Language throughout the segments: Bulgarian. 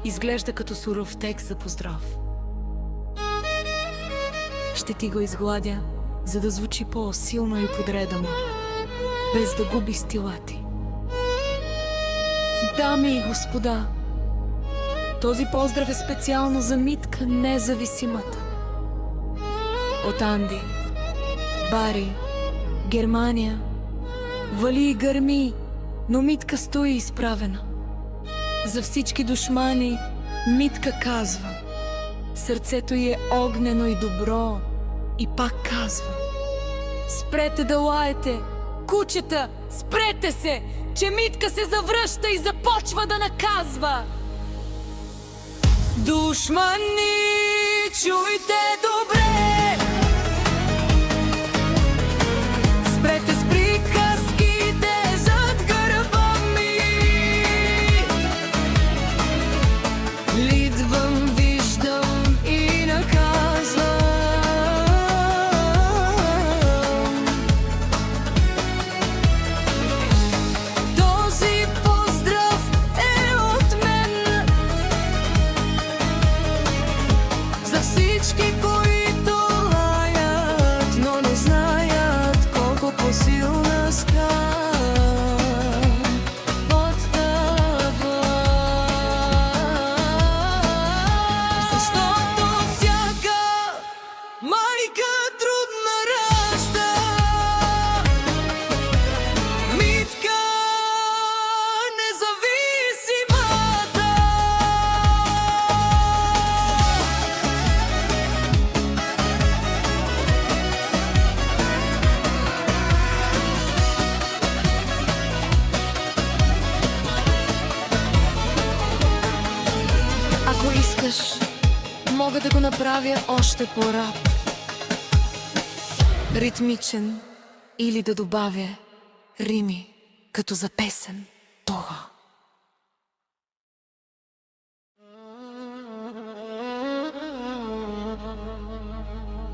Изглежда като суров текст за поздрав. Ще ти го изгладя, за да звучи по-силно и подредено, без да губи стила ти. Дами и господа, този поздрав е специално за Митка, независимата. От Анди, Бари, Германия, вали и гърми, но Митка стои изправена. За всички душмани Митка казва: сърцето й е огнено и добро, и пак казва: спрете да лаете, кучета, спрете се, че Митка се завръща и започва да наказва. Душмани, чуйте добре, спрете с приказките зад гърба ми. Идвам, виждам и наказвам. Този поздрав е от мен за всички, които лаят, но не знаят колко по-силна защото всяка майка трудна ражда. Митка, независимата. Ако искаш, мога да го направя още по-рап, ритмичен, или да добавя рими, като за песен. Това.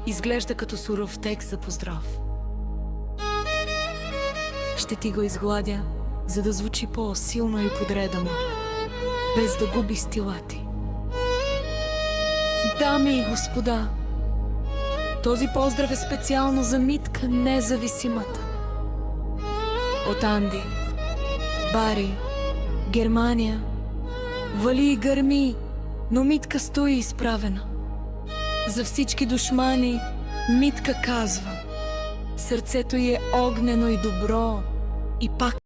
Изглежда като суров текст за поздрав. Ще ти го изгладя, за да звучи по-силно и подредено, без да губи стила ти. Дами и господа, този поздрав е специално за Митка, независимата. От Анди, Бари, Германия, вали и гърми, но Митка стои изправена. За всички душмани Митка казва: сърцето й е огнено и добро, и пак